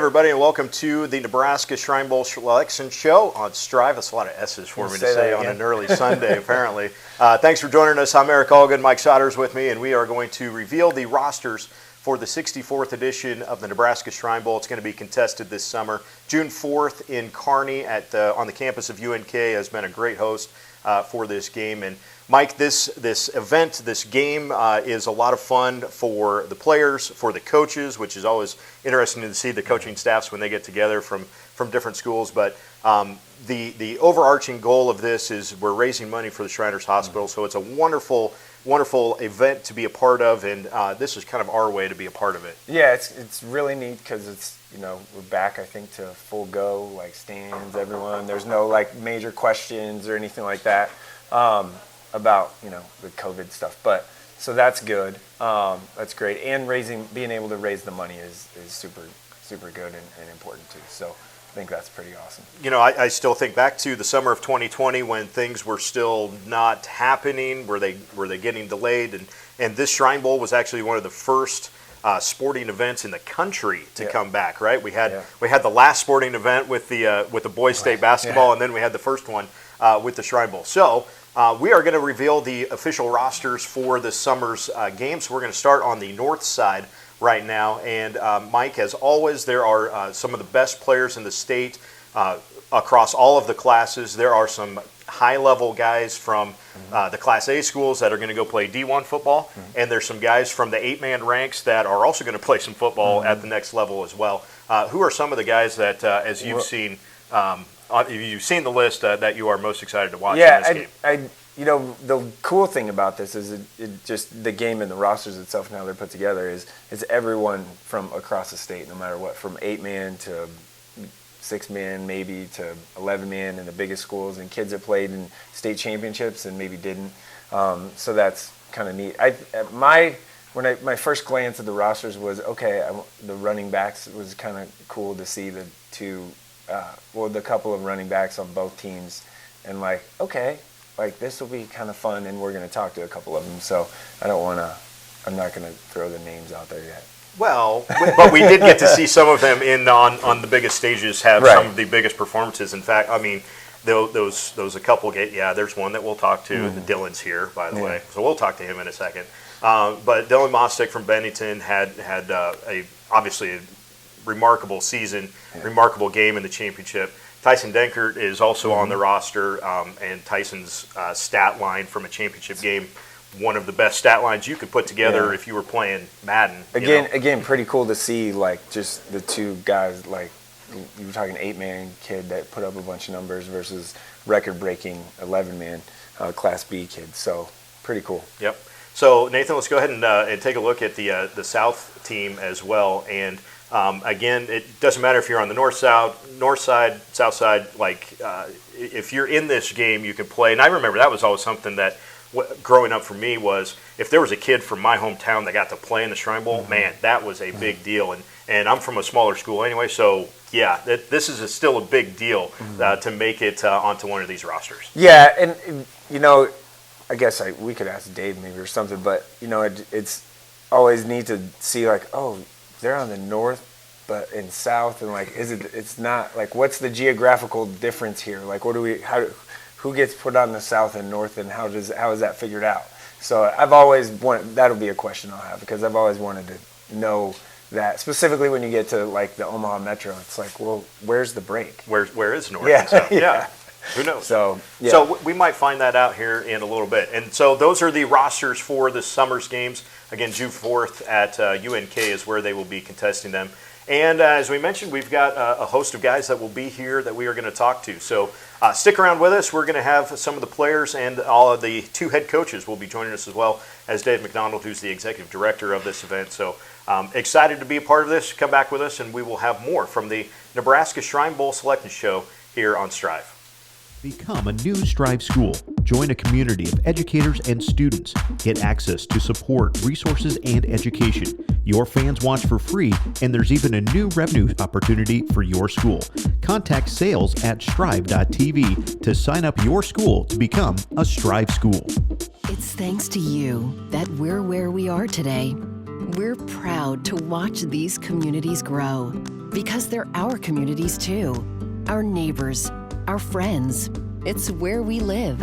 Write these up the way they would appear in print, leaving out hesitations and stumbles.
everybody, and welcome to the Nebraska Shrine Bowl Selection Show on Strive. That's a lot of S's for me to say on an early Sunday, apparently. Thanks for joining us. I'm Eric Allgood. Mike Sautter is with me, and we are going to reveal the rosters for the 64th edition of the Nebraska Shrine Bowl. It's going to be contested this summer. June 4th in Kearney on the campus of UNK has been a great host for this game. And Mike, this event, this game is a lot of fun for the players, for the coaches, which is always interesting to see the coaching staffs when they get together from different schools. But the overarching goal of this is we're raising money for the Shriners Hospital, so it's a wonderful event to be a part of, and this is kind of our way to be a part of it. Yeah, it's really neat because it's, we're back, I think, to full go, like stands, everyone. There's no like major questions or anything like that about the COVID stuff. But so that's good. That's great, and being able to raise the money is super good and important too. So I think that's pretty awesome. I still think back to the summer of 2020 when things were still not happening. Were they getting delayed? And this Shrine Bowl was actually one of the first sporting events in the country to come back. Right? We had the last sporting event with the boys state basketball, and then we had the first one with the Shrine Bowl. So we are going to reveal the official rosters for this summer's games. We're going to start on the north side right now, and Mike, as always, there are some of the best players in the state across all of the classes. There are some high-level guys from the Class A schools that are going to go play D1 football, and there's some guys from the 8-man ranks that are also going to play some football at the next level as well. Who are some of the guys that, as you've seen, you've seen the list that you are most excited to watch in this game? The cool thing about this is it just the game and the rosters itself and how they're put together is everyone from across the state, no matter what, from 8-man to 6-man, maybe to 11-man in the biggest schools, and kids that played in state championships and maybe didn't. So that's kind of neat. My first glance at the rosters was the running backs was kind of cool to see the couple of running backs on both teams, and this will be kind of fun, and we're going to talk to a couple of them. So I'm not going to throw the names out there yet. Well, but we did get to see some of them on the biggest stages have some of the biggest performances. In fact, I mean, those a couple there's one that we'll talk to. Dylan's here, by the way, so we'll talk to him in a second. But Dylan Mostick from Bennington had obviously a remarkable season, remarkable game in the championship. Tyson Denkert is also on the roster, and Tyson's stat line from a championship game, one of the best stat lines you could put together if you were playing Madden. Again, pretty cool to see just the two guys, like you were talking 8-man kid that put up a bunch of numbers versus record-breaking 11-man Class B kid. So pretty cool. Yep. So Nathan, let's go ahead and take a look at the South team as well. And again, it doesn't matter if you're on the north side, south side. If you're in this game, you can play. And I remember that was always something that growing up for me was if there was a kid from my hometown that got to play in the Shrine Bowl, man, that was a big deal. And I'm from a smaller school anyway, so this is still a big deal to make it onto one of these rosters. Yeah, and I guess we could ask Dave maybe or something, but it's always neat to see they're on the north, but in south, and it's not what's the geographical difference here? Who gets put on the south and north, and how is that figured out? So I've always wanted, that'll be a question I'll have, because I've always wanted to know that, specifically when you get to the Omaha Metro. It's where's the break? Where is north and south? Yeah. Who knows? So we might find that out here in a little bit. And so those are the rosters for the summer's games. Again, June 4th at UNK is where they will be contesting them. And as we mentioned, we've got a host of guys that will be here that we are going to talk to. So stick around with us. We're going to have some of the players and all of the two head coaches will be joining us, as well as Dave McDonald, who's the executive director of this event. So excited to be a part of this. Come back with us, and we will have more from the Nebraska Shrine Bowl Selection Show here on Strive. Become a new Strive school. Join a community of educators and students. Get access to support, resources, and education. Your fans watch for free, and there's even a new revenue opportunity for your school. Contact sales at strive.tv to sign up your school to become a Strive school. It's thanks to you that we're where we are today. We're proud to watch these communities grow. because they're our communities too. Our neighbors, our friends. It's where we live.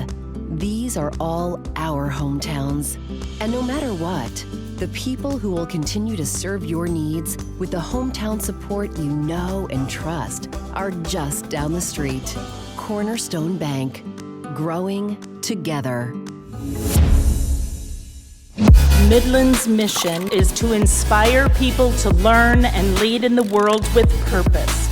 These are all our hometowns. And no matter what, the people who will continue to serve your needs with the hometown support you know and trust are just down the street. Cornerstone Bank. Growing together. Midland's mission is to inspire people to learn and lead in the world with purpose.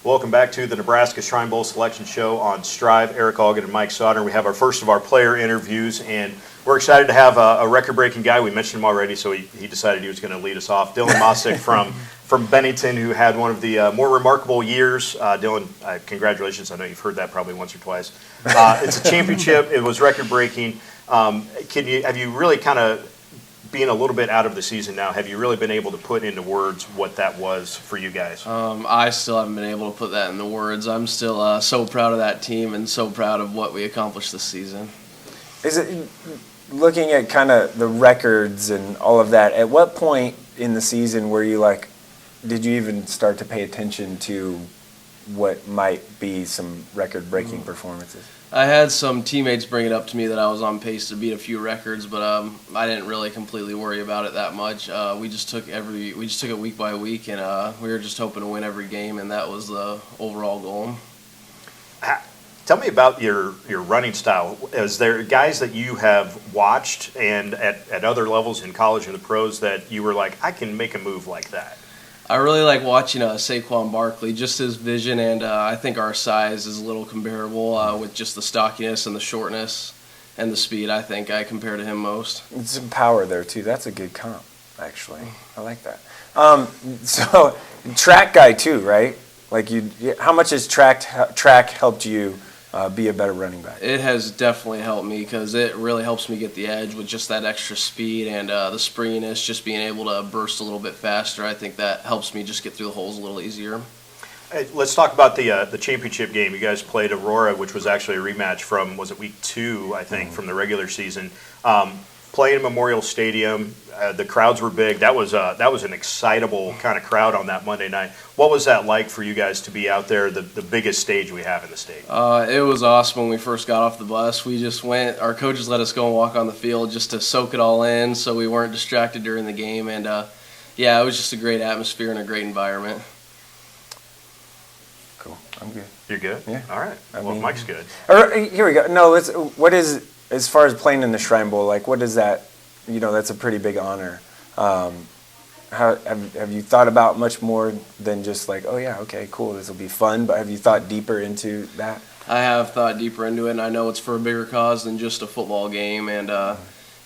Welcome back to the Nebraska Shrine Bowl Selection Show on Strive. Eric Allgood and Mike Sautter. We have our first of our player interviews, and we're excited to have a record-breaking guy. We mentioned him already, so he decided he was going to lead us off. Dylan Mosick from Bennington, who had one of the more remarkable years. Dylan, congratulations. I know you've heard that probably once or twice. It's a championship. It was record-breaking. Have you really kind of, being a little bit out of the season now, have you really been able to put into words what that was for you guys? I still haven't been able to put that into words. I'm still so proud of that team and so proud of what we accomplished this season. Is it, looking at kind of the records and all of that, at what point in the season were you like, did you even start to pay attention to what might be some record-breaking performances? I had some teammates bring it up to me that I was on pace to beat a few records, but I didn't really completely worry about it that much. We just took it week by week, and we were just hoping to win every game, and that was the overall goal. Tell me about your running style. Is there guys that you have watched and at other levels in college and the pros that you were like, I can make a move like that? I really like watching Saquon Barkley, just his vision, and I think our size is a little comparable with just the stockiness and the shortness and the speed. I think I compare to him most. Some power there, too. That's a good comp, actually. I like that. So, track guy, too, right? Like, how much has track helped you be a better running back? It has definitely helped me because it really helps me get the edge with just that extra speed and the springiness, just being able to burst a little bit faster. I think that helps me just get through the holes a little easier. Hey, let's talk about the championship game. You guys played Aurora, which was actually a rematch from, was it week 2, I think, from the regular season. Playing in Memorial Stadium, the crowds were big. That was an excitable kind of crowd on that Monday night. What was that like for you guys to be out there, the biggest stage we have in the state? It was awesome when we first got off the bus. We just went, our coaches let us go and walk on the field just to soak it all in so we weren't distracted during the game. And, it was just a great atmosphere and a great environment. Cool. I'm good. You're good? Yeah. All right. Well, Mike's good. Here we go. No, what is, as far as playing in the Shrine Bowl, like what is that? That's a pretty big honor. Have you thought about much more than just like, oh yeah, okay, cool, this will be fun, but have you thought deeper into that? I have thought deeper into it, and I know it's for a bigger cause than just a football game, and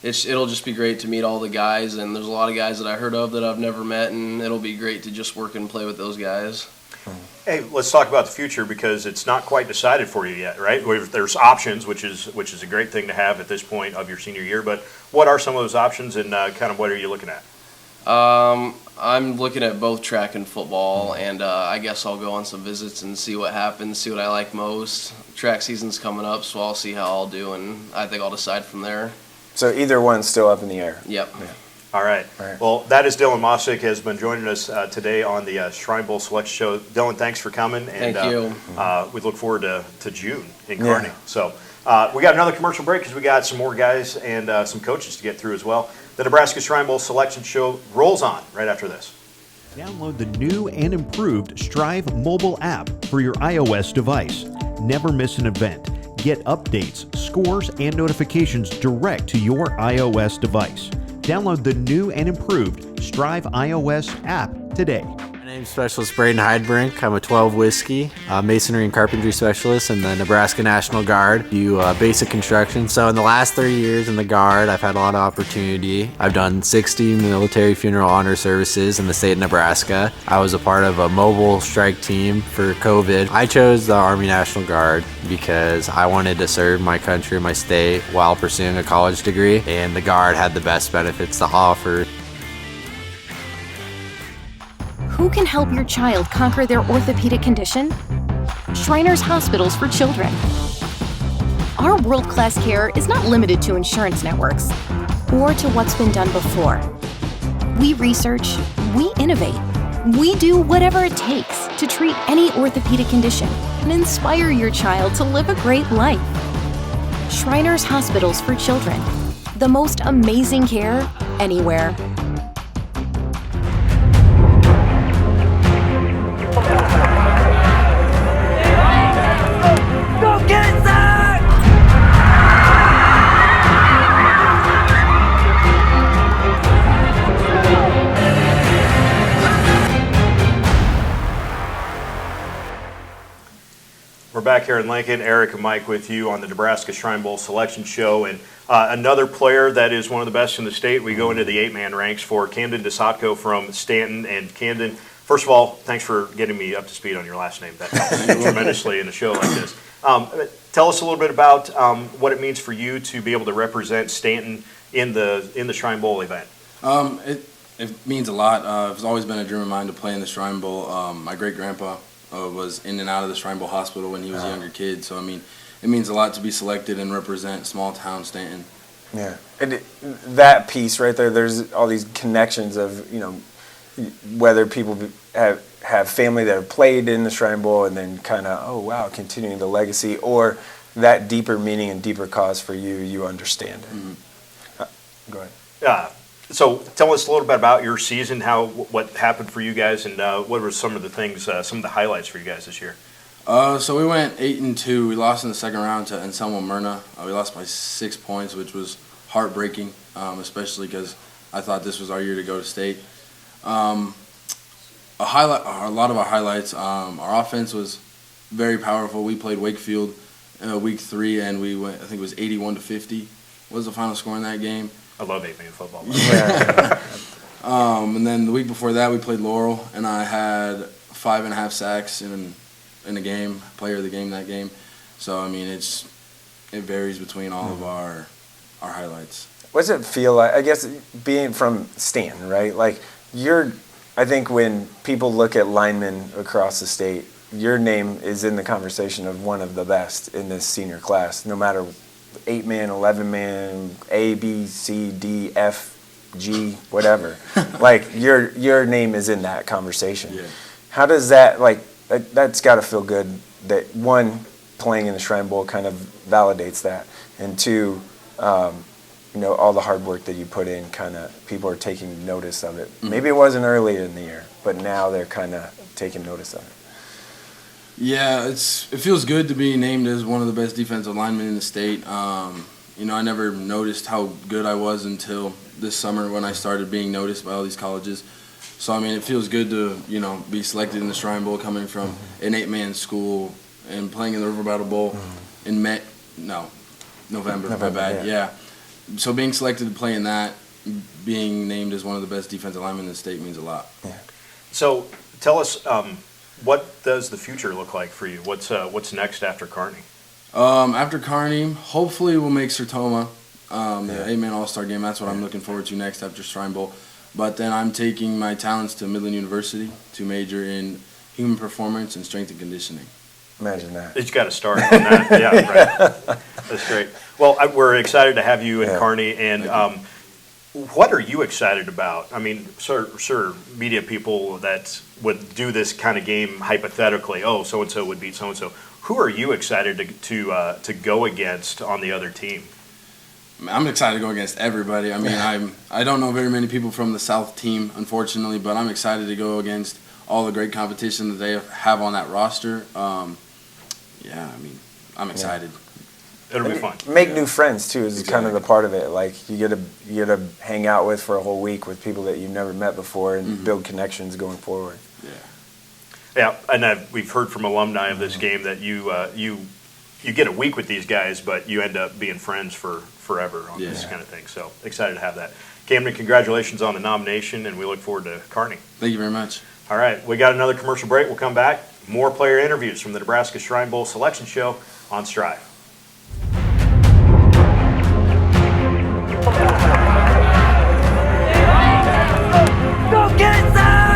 it'll just be great to meet all the guys, and there's a lot of guys that I heard of that I've never met, and it'll be great to just work and play with those guys. Hey, let's talk about the future because it's not quite decided for you yet, right? There's options, which is a great thing to have at this point of your senior year. But what are some of those options, and kind of what are you looking at? I'm looking at both track and football, and I guess I'll go on some visits and see what happens, see what I like most. Track season's coming up, so I'll see how I'll do, and I think I'll decide from there. So either one's still up in the air? Yep. Yeah. All right. Well, that is Dylan Mosick, has been joining us today on the Shrine Bowl Selection Show. Dylan, thanks for coming. And, Thank you. We look forward to June in Kearney. Yeah. So we got another commercial break because we got some more guys and some coaches to get through as well. The Nebraska Shrine Bowl Selection Show rolls on right after this. Download the new and improved Strive mobile app for your iOS device. Never miss an event. Get updates, scores, and notifications direct to your iOS device. Download the new and improved Strive iOS app today. My name's Specialist Braden Heidbrink. I'm a 12 whiskey, masonry and carpentry specialist in the Nebraska National Guard. Do basic construction. So in the last 3 years in the Guard, I've had a lot of opportunity. I've done 60 military funeral honor services in the state of Nebraska. I was a part of a mobile strike team for COVID. I chose the Army National Guard because I wanted to serve my country and my state while pursuing a college degree, and the Guard had the best benefits to offer. Who can help your child conquer their orthopedic condition? Shriners Hospitals for Children. Our world-class care is not limited to insurance networks or to what's been done before. We research, we innovate, we do whatever it takes to treat any orthopedic condition and inspire your child to live a great life. Shriners Hospitals for Children. The most amazing care anywhere. We're back here in Lincoln. Eric and Mike with you on the Nebraska Shrine Bowl selection show. And another player that is one of the best in the state, we go into the 8-man ranks for Camden DeSotko from Stanton. And Camden, first of all, thanks for getting me up to speed on your last name. That helps tremendously in a show like this. Tell us a little bit about what it means for you to be able to represent Stanton in the Shrine Bowl event. It means a lot. It's always been a dream of mine to play in the Shrine Bowl. My great-grandpa was in and out of the Shrine Bowl Hospital when he was a younger kid. So, I mean, it means a lot to be selected and represent small-town Stanton. Yeah, and that piece right there, there's all these connections of, whether people have family that have played in the Shrine Bowl and then kind of, oh, wow, continuing the legacy, or that deeper meaning and deeper cause for you, you understand it. Mm-hmm. Go ahead. So tell us a little bit about your season, what happened for you guys, and what were some of the things, some of the highlights for you guys this year? So we went 8-2. We lost in the second round to Anselmo Myrna. We lost by 6 points, which was heartbreaking, especially because I thought this was our year to go to state. A lot of our highlights. Our offense was very powerful. We played Wakefield week 3, and we went. I think it was 81-50 was the final score in that game. I love 8-man football. And then the week before that, we played Laurel, and I had 5.5 sacks in a game, player of the game that game. So, I mean, it varies between all of our highlights. What does it feel like, I guess, being from Stanton, right? Like, I think when people look at linemen across the state, your name is in the conversation of one of the best in this senior class, no matter 8-man, 11-man, A, B, C, D, F, G, whatever. Like, your name is in that conversation. Yeah. How does that, that's got to feel good that, one, playing in the Shrine Bowl kind of validates that, and two, all the hard work that you put in, kind of, people are taking notice of it. Mm-hmm. Maybe it wasn't earlier in the year, but now they're kind of taking notice of it. Yeah, it feels good to be named as one of the best defensive linemen in the state. I never noticed how good I was until this summer when I started being noticed by all these colleges. So, I mean, it feels good to, be selected in the Shrine Bowl coming from an 8-man school and playing in the River Battle Bowl in November, my bad, yeah. So being selected to play in that, being named as one of the best defensive linemen in the state means a lot. Yeah. So tell us, what does the future look like for you? What's next after Kearney? After Kearney, hopefully we'll make Sertoma, the 8-man All-Star game. That's what I'm looking forward to next after Shrine Bowl. But then I'm taking my talents to Midland University to major in human performance and strength and conditioning. Imagine that. It's got to start on that. Yeah, right. That's great. Well, we're excited to have you in Kearney, and what are you excited about? I mean, sure, media people that would do this kind of game hypothetically, so-and-so would beat so-and-so. Who are you excited to go against on the other team? I'm excited to go against everybody. I mean, I don't know very many people from the South team, unfortunately, but I'm excited to go against all the great competition that they have on that roster. I'm excited. It'll be fun. Make new friends too is kind of the part of it. Like you get to hang out with for a whole week with people that you've never met before and build connections going forward. Yeah, and we've heard from alumni of this game that you get a week with these guys, but you end up being friends for forever on this kind of thing. So excited to have that. Camden, congratulations on the nomination, and we look forward to Kearney. Thank you very much. All right, we got another commercial break. We'll come back. More player interviews from the Nebraska Shrine Bowl selection show on Strive. Go get it, Zach!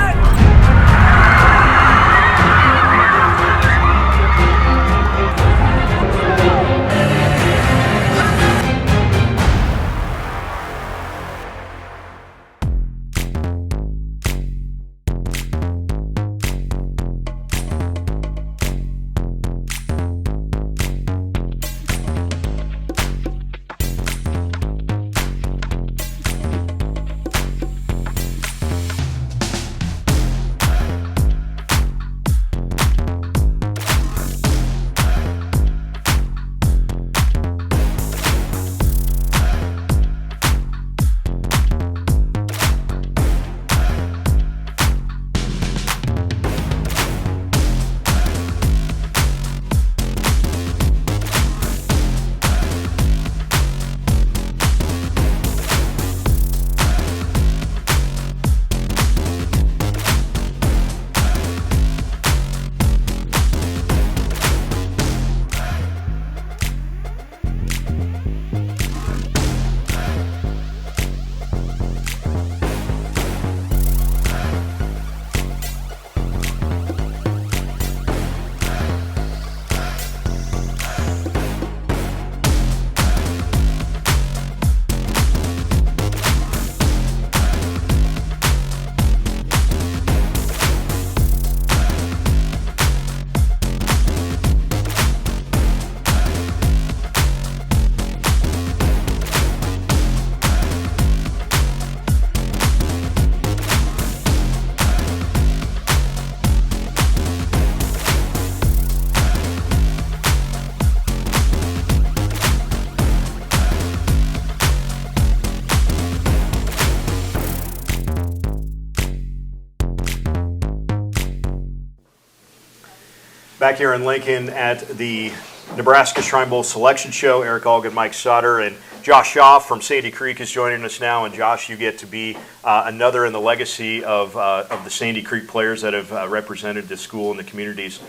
Back here in Lincoln at the Nebraska Shrine Bowl selection show, Eric Allgood and Mike Sautter, and Josh Shaw from Sandy Creek is joining us now. And Josh, you get to be another in the legacy of the Sandy Creek players that have represented the school and the communities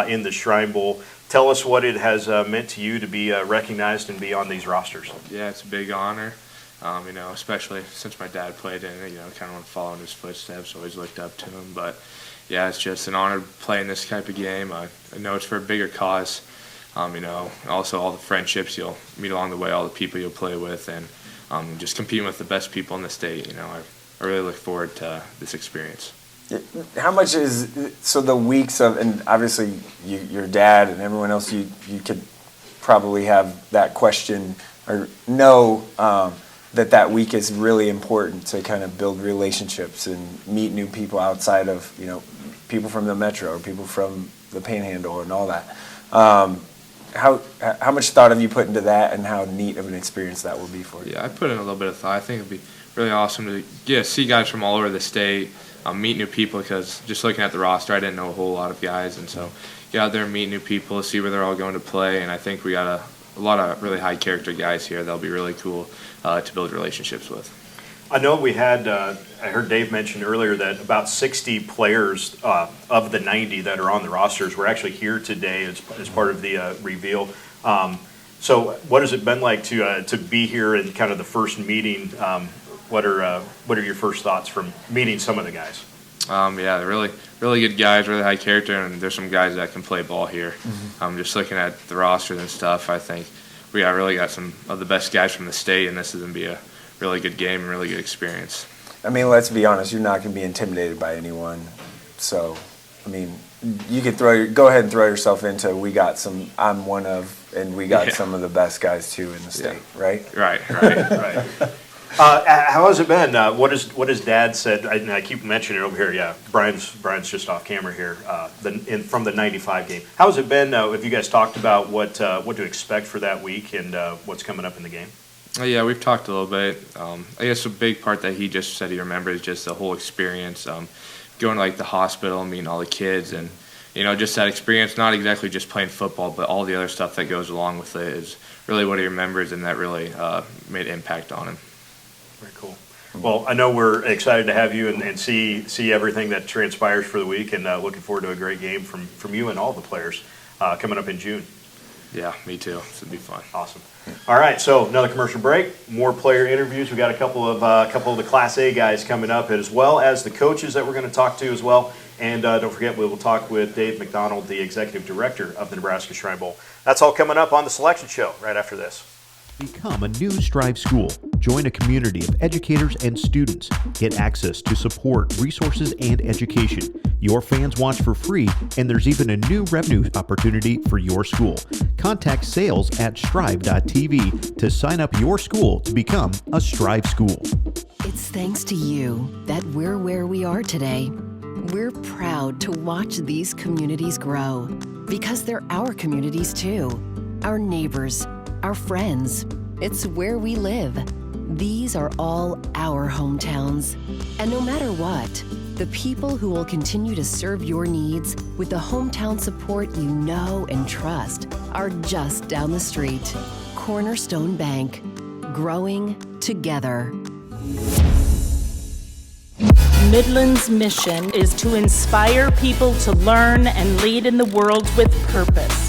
in the Shrine Bowl. Tell us what it has meant to you to be recognized and be on these rosters. Yeah, it's a big honor. Especially since my dad played in it, kind of want to follow in his footsteps, always looked up to him. But yeah, it's just an honor to play in this type of game. I know it's for a bigger cause. Also all the friendships you'll meet along the way, all the people you'll play with, and just competing with the best people in the state. I really look forward to this experience. How much is, so the weeks of, and obviously your dad and everyone else, you could probably have that question or know that week is really important to kind of build relationships and meet new people outside of, people from the metro or people from the panhandle and all that. How much thought have you put into that, and how neat of an experience that will be for you? Yeah, I put in a little bit of thought. I think it'd be really awesome to see guys from all over the state, meet new people, because just looking at the roster, I didn't know a whole lot of guys, and so get out there and meet new people, see where they're all going to play, and I think we got a lot of really high character guys here that'll be really cool to build relationships with. I know we had, I heard Dave mention earlier that about 60 players of the 90 that are on the rosters were actually here today as part of the reveal. So what has it been like to be here in kind of the first meeting? What are your first thoughts from meeting some of the guys? Yeah, they're really good guys, really high character, and there's some guys that can play ball here. Mm-hmm. Just looking at the roster and stuff, I think we really got some of the best guys from the state, and this is going to be a really good game and really good experience. I mean, let's be honest, you're not going to be intimidated by anyone. So, I mean, you could go ahead and throw yourself into, I'm one of, and we got some of the best guys too in the state, right? Right. How has it been? What has Dad said? I keep mentioning it over here. Yeah, Brian's just off camera here. From the '95 game. How has it been? Have you guys talked about what to expect for that week and what's coming up in the game? Yeah, we've talked a little bit. I guess a big part that he just said he remembers just the whole experience, going to like the hospital and meeting all the kids, and just that experience. Not exactly just playing football, but all the other stuff that goes along with it is really what he remembers, and that really made an impact on him. Very cool. Well, I know we're excited to have you and see everything that transpires for the week, and looking forward to a great game from you and all the players coming up in June. Yeah, me too. This would be fun. Awesome. All right, so another commercial break. More player interviews. We got a couple of the Class A guys coming up, as well as the coaches that we're going to talk to as well. And don't forget, we will talk with Dave McDonald, the executive director of the Nebraska Shrine Bowl. That's all coming up on the Selection Show right after this. Become a new Strive school. Join a community of educators and students. Get access to support, resources, and education. Your fans watch for free, and there's even a new revenue opportunity for your school. Contact sales at strive.tv to sign up your school to become a Strive school. It's thanks to you that we're where we are today. We're proud to watch these communities grow because they're our communities too. Our neighbors, our friends. It's where we live. These are all our hometowns. And no matter what, the people who will continue to serve your needs with the hometown support you know and trust are just down the street. Cornerstone Bank. Growing together. Midland's mission is to inspire people to learn and lead in the world with purpose.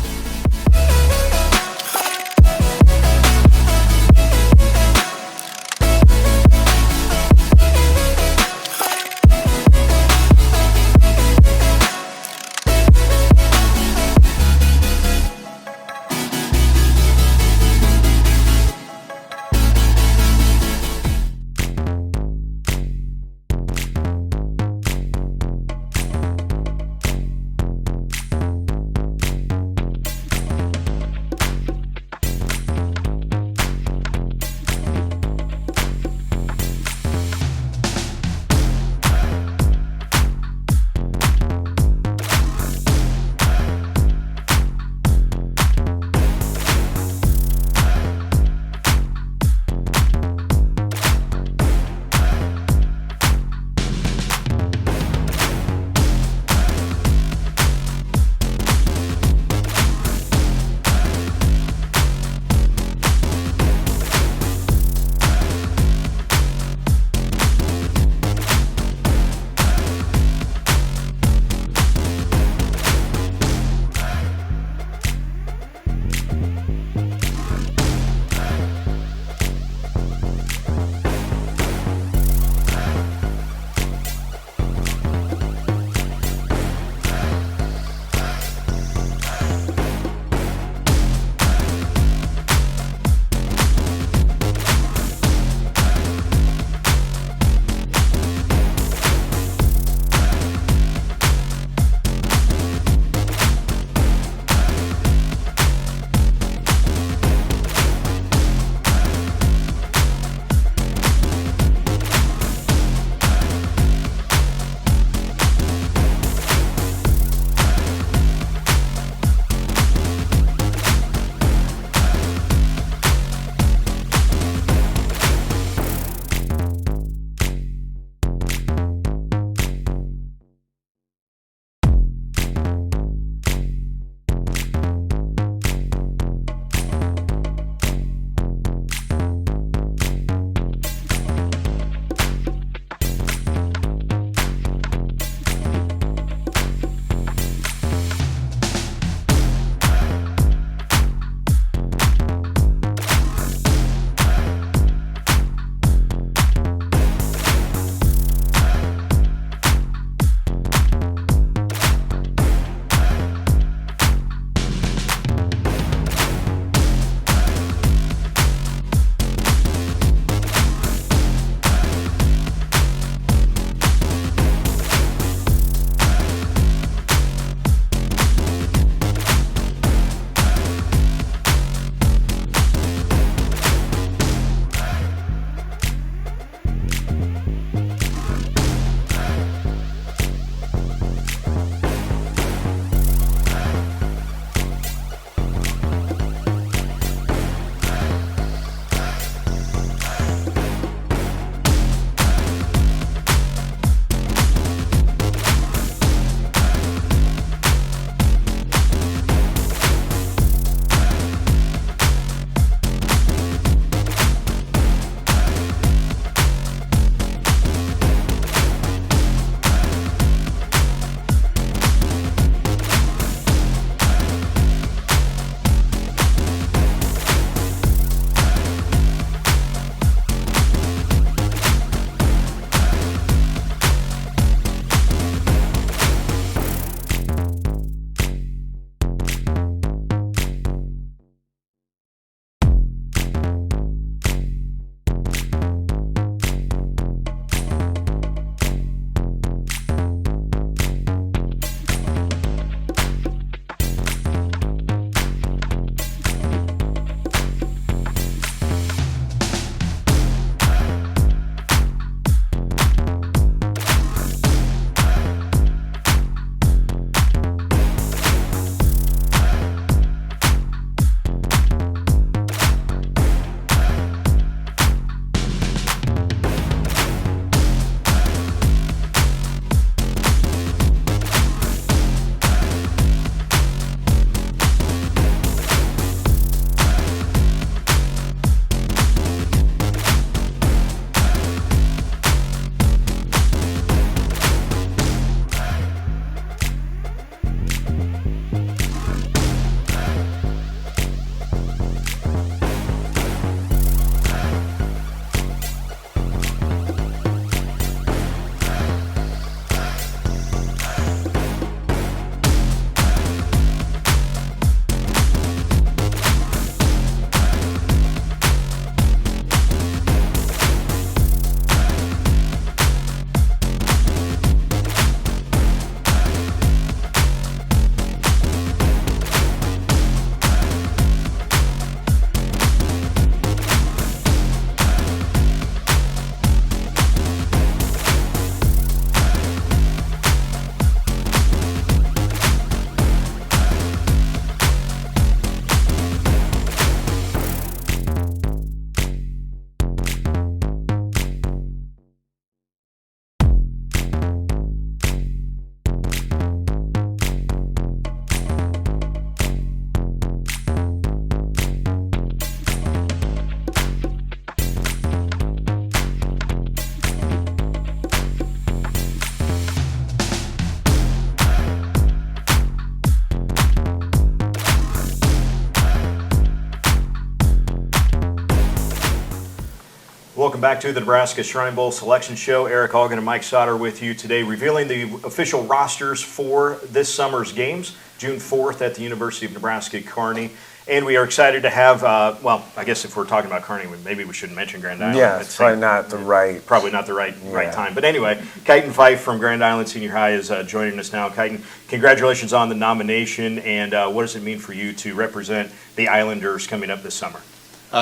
Welcome back to the Nebraska Shrine Bowl Selection Show. Eric Allgood and Mike Sautter with you today, revealing the official rosters for this summer's games, June 4th at the University of Nebraska Kearney. And we are excited to have, well, I guess if we're talking about Kearney, maybe we shouldn't mention Grand Island. Yeah, it's probably not the right time. But anyway, Kaden Fife from Grand Island Senior High is joining us now. Kaden, congratulations on the nomination, and what does it mean for you to represent the Islanders coming up this summer?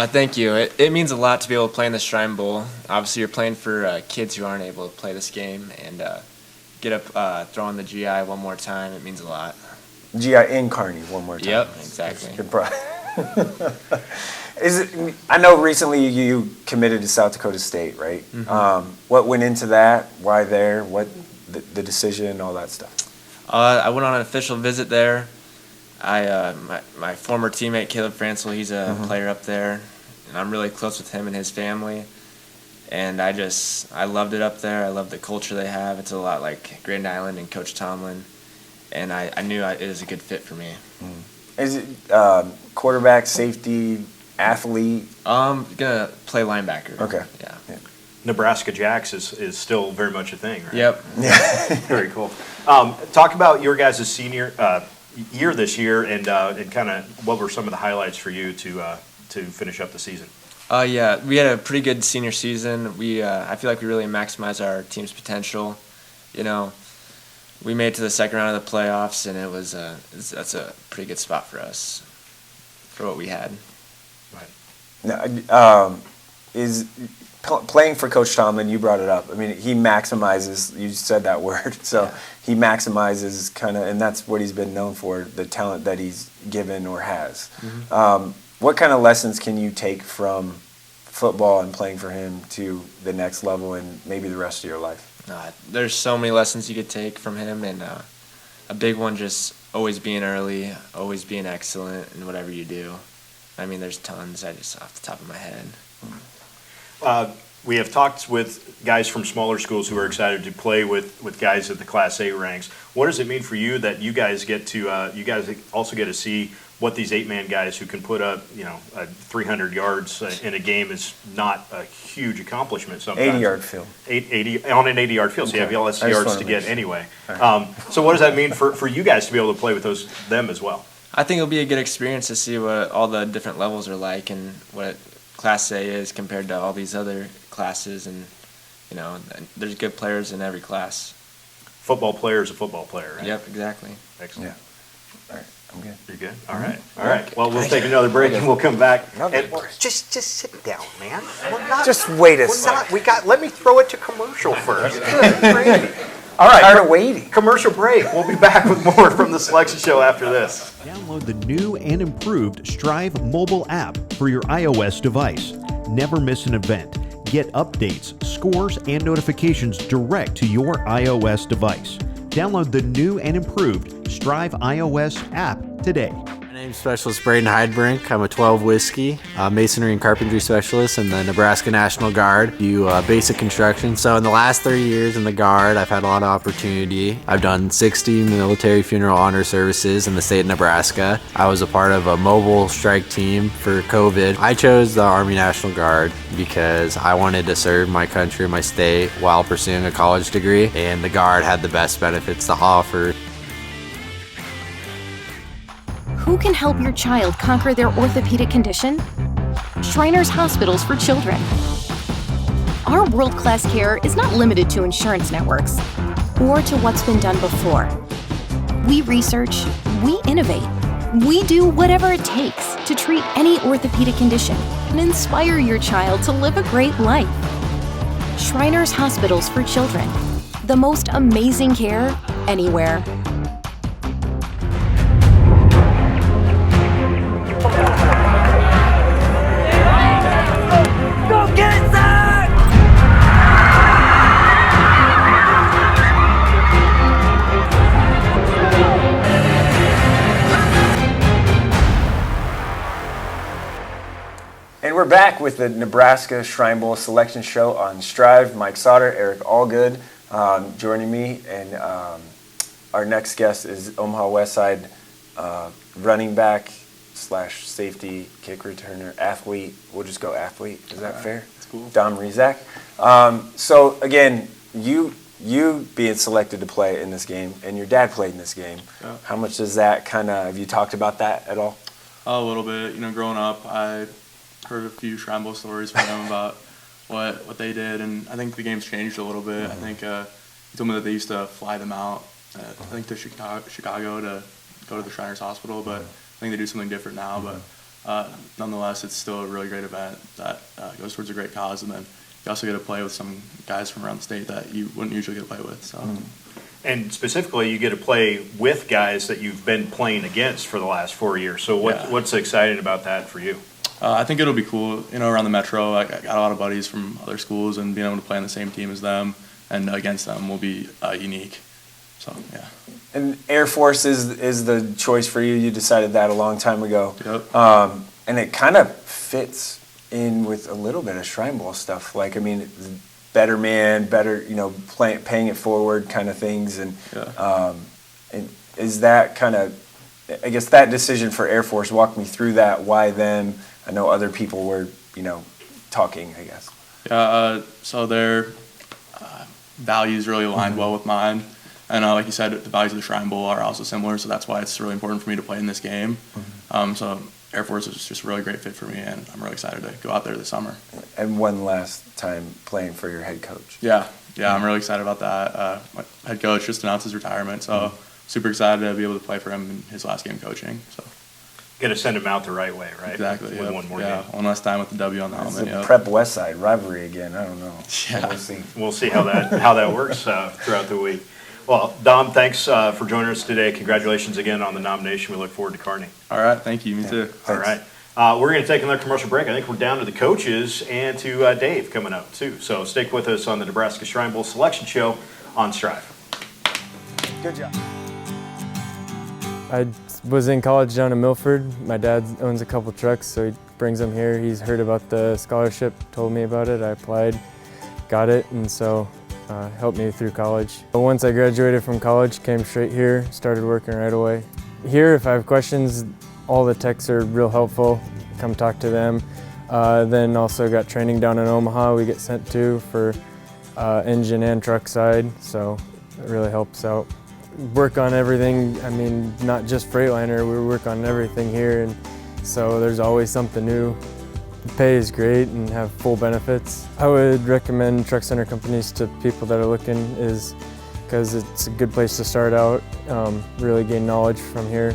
Thank you. It means a lot to be able to play in the Shrine Bowl. Obviously, you're playing for kids who aren't able to play this game, and get up, throw in the GI one more time. It means a lot. GI in Kearney one more time. Yep, exactly. I know recently you committed to South Dakota State, right? Mm-hmm. What went into that? Why there? What the decision, all that stuff? I went on an official visit there. My former teammate Caleb Francel, he's a player up there, and I'm really close with him and his family. And I loved it up there. I love the culture they have. It's a lot like Grand Island and Coach Tomlin. And I knew it was a good fit for me. Is it quarterback, safety, athlete? I'm going to play linebacker. Okay. Yeah. Nebraska Jacks is still very much a thing, right? Yep. Yeah. Very cool. Talk about your guys' senior year this year, and kind of what were some of the highlights for you to finish up the season? Yeah, we had a pretty good senior season. I feel like we really maximized our team's potential. You know, we made it to the second round of the playoffs, and that's a pretty good spot for us for what we had. Right. Now, is playing for Coach Tomlin, you brought it up. I mean, he maximizes, you said that word, so yeah. He maximizes kind of, and that's what he's been known for, the talent that he's given or has. Mm-hmm. What kind of lessons can you take from football and playing for him to the next level and maybe the rest of your life? There's so many lessons you could take from him, and a big one just always being early, always being excellent in whatever you do. I mean, there's tons, just off the top of my head. We have talked with guys from smaller schools who are excited to play with guys at the Class A ranks. What does it mean for you that you guys also get to see what these 8-man guys who can put up, 300 yards in a game is not a huge accomplishment sometimes. 80-yard field. 80 on an 80-yard field, so you have less yards to get anyway. Right. So what does that mean for you guys to be able to play with them as well? I think it'll be a good experience to see what all the different levels are like and what Class A is compared to all these other classes, and there's good players in every class. Football player is a football player, right? Yep, exactly. Excellent. Yeah. All right, I'm good. You're good? All right. All right. Well, we'll take another break and we'll come back. Just sit down, man. Just wait a second. Let me throw it to commercial first. Good gravy. All right, tired of waiting. Commercial break. We'll be back with more from the Selection Show after this. Download the new and improved Strive mobile app for your iOS device. Never miss an event. Get updates, scores, and notifications direct to your iOS device. Download the new and improved Strive iOS app today. My name's Specialist Braden Heidbrink. I'm a 12 whiskey masonry and carpentry specialist in the Nebraska National Guard. Do basic construction. So in the last 3 years in the Guard, I've had a lot of opportunity. I've done 60 military funeral honor services in the state of Nebraska. I was a part of a mobile strike team for COVID. I chose the Army National Guard because I wanted to serve my country and my state while pursuing a college degree, and the Guard had the best benefits to offer. Who can help your child conquer their orthopedic condition? Shriners Hospitals for Children. Our world-class care is not limited to insurance networks or to what's been done before. We research, we innovate, we do whatever it takes to treat any orthopedic condition and inspire your child to live a great life. Shriners Hospitals for Children. The most amazing care anywhere. And we're back with the Nebraska Shrine Bowl Selection Show on Strive. Mike Sautter, Eric Allgood joining me, and our next guest is Omaha Westside running back / safety, kick returner, athlete. We'll just go athlete. Is that fair? Cool. Dom Rizak. So again, you being selected to play in this game, and your dad played in this game. Yeah. How much does that have you talked about that at all? A little bit. Growing up, I heard a few Shrine Bowl stories from them about what they did, and I think the game's changed a little bit. I think he told me that they used to fly them out, I think to Chicago to go to the Shriners Hospital, but I think they do something different now. But nonetheless, it's still a really great event that goes towards a great cause, and then you also get to play with some guys from around the state that you wouldn't usually get to play with. So. And specifically, you get to play with guys that you've been playing against for the last 4 years. So what's exciting about that for you? I think it'll be cool. Around the Metro, I got a lot of buddies from other schools, and being able to play on the same team as them and against them will be unique. So, yeah. And Air Force is the choice for you. You decided that a long time ago. Yep. And it kind of fits in with a little bit of Shrine Bowl stuff. Better man, better, paying it forward kind of things. And is that kind of, I guess that decision for Air Force, walk me through that. Why them? I know other people were, talking, I guess. Yeah, so their values really aligned well with mine. And like you said, the values of the Shrine Bowl are also similar, so that's why it's really important for me to play in this game. So Air Force is just a really great fit for me, and I'm really excited to go out there this summer. And one last time playing for your head coach. Yeah, I'm really excited about that. My head coach just announced his retirement, so super excited to be able to play for him in his last game coaching. So. Got to send him out the right way, right? Exactly. With one more game. One last time with the W on the helmet. It's a Prep Westside rivalry again. I don't know. Yeah. We'll see how that works throughout the week. Well, Dom, thanks for joining us today. Congratulations again on the nomination. We look forward to Kearney. All right. Thank you. Me too. Thanks. All right. We're going to take another commercial break. I think we're down to the coaches and to Dave coming up, too. So stick with us on the Nebraska Shrine Bowl Selection Show on Strive. Good job. I was in college down in Milford. My dad owns a couple trucks, so he brings them here. He's heard about the scholarship, told me about it. I applied, got it, and so helped me through college. But once I graduated from college, came straight here, started working right away. Here, if I have questions, all the techs are real helpful. Come talk to them. Then also got training down in Omaha we get sent to for engine and truck side, so it really helps out. Work on everything, not just Freightliner, we work on everything here, and so there's always something new. The pay is great and have full benefits. I would recommend truck center companies to people that are looking because it's a good place to start out, really gain knowledge from here.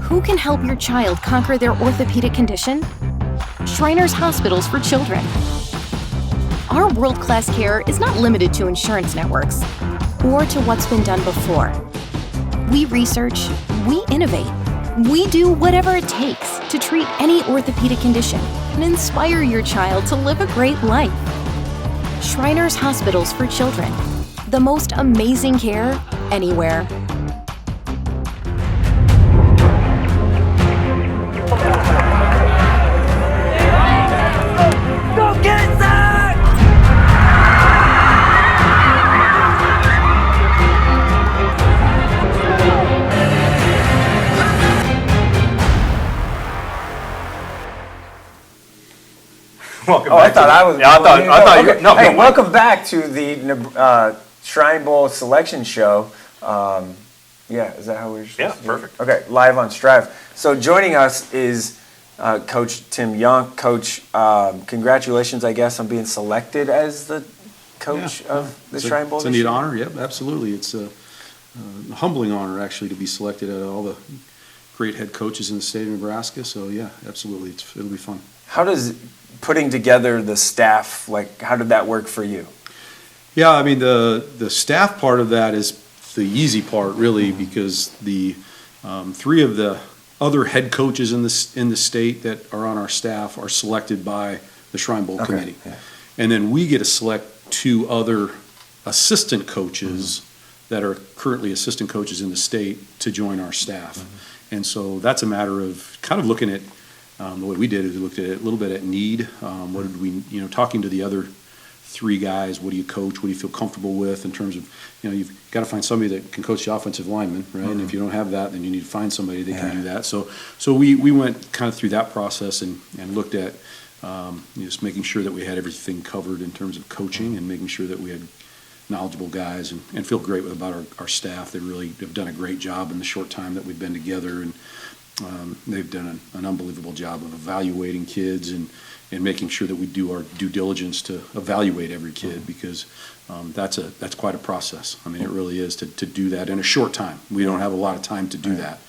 Who can help your child conquer their orthopedic condition? Shriners Hospitals for Children. Our world-class care is not limited to insurance networks or to what's been done before. We research, we innovate, we do whatever it takes to treat any orthopedic condition and inspire your child to live a great life. Shriners Hospitals for Children. The most amazing care anywhere. Go get it, Zach! Welcome I back. thought I was. Yeah, I thought you. No, hey, no, welcome back to the Shrine Bowl Selection Show. Is that how we're supposed to do it? Perfect. Okay, live on Strive. So joining us is Coach Tim Young. Coach, congratulations, I guess, on being selected as the coach of the Shrine Bowl. It's a neat honor. Yep, absolutely. It's a humbling honor, actually, to be selected out of all the great head coaches in the state of Nebraska. So, yeah, absolutely. It'll be fun. How does putting together the staff, how did that work for you? Yeah, the staff part of that is the easy part, really, because the 3 of the other head coaches in the state that are on our staff are selected by the Shrine Bowl committee. Yeah. And then we get to select 2 other assistant coaches that are currently assistant coaches in the state to join our staff. And so that's a matter of kind of looking at the way we did is we looked at it a little bit at need. What did we, talking to the other 3 guys. What do you coach? What do you feel comfortable with in terms of, you've got to find somebody that can coach the offensive lineman, right? And if you don't have that, then you need to find somebody that can do that. So we went kind of through that process and looked at just making sure that we had everything covered in terms of coaching and making sure that we had knowledgeable guys and feel great about our staff. They really have done a great job in the short time that we've been together, and they've done an unbelievable job of evaluating kids and making sure that we do our due diligence to evaluate every kid, because that's quite a process. I mean, it really is to do that in a short time. We don't have a lot of time to do that,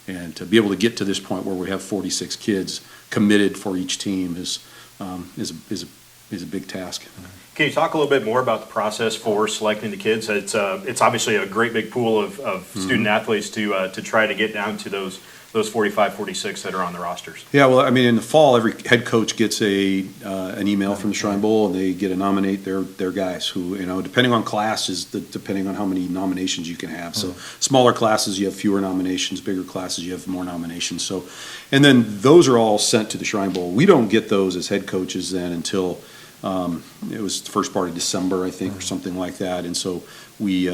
and to be able to get to this point where we have 46 kids committed for each team is a big task. Can you talk a little bit more about the process for selecting the kids? It's obviously a great big pool of student athletes to try to get down to those 45, 46 that are on the rosters. Yeah, well, I mean, in the fall, every head coach gets an email from the Shrine Bowl, and they get to nominate their guys who, depending on classes, depending on how many nominations you can have. So smaller classes, you have fewer nominations. Bigger classes, you have more nominations. So, and then those are all sent to the Shrine Bowl. We don't get those as head coaches then until it was the first part of December, I think, or something like that. And so we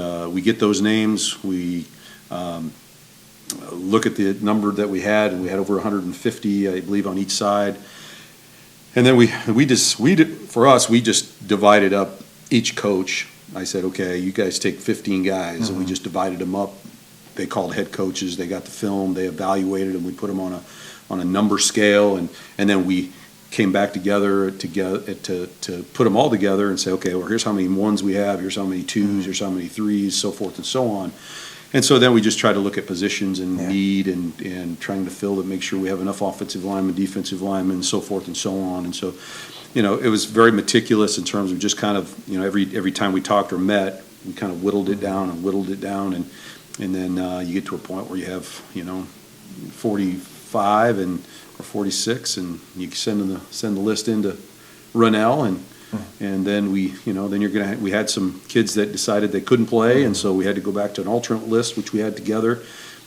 get those names. We look at the number that we had, and we had over 150, I believe, on each side. And then we just divided up each coach. I said, okay, you guys take 15 guys, and we just divided them up. They called head coaches. They got the film. They evaluated them. We put them on a number scale, and then we came back together to put them all together and say, okay, well, here's how many ones we have. Here's how many twos. Here's how many threes, so forth and so on. And so then we just try to look at positions and need and trying to fill to make sure we have enough offensive linemen, defensive linemen, so forth and so on. And so, it was very meticulous in terms of just kind of, every time we talked or met, we kind of whittled it down. And then you get to a point where you have, 45 or 46, and you send the list into Runnell, and then we had some kids that decided they couldn't play, and so we had to go back to an alternate list, which we had together.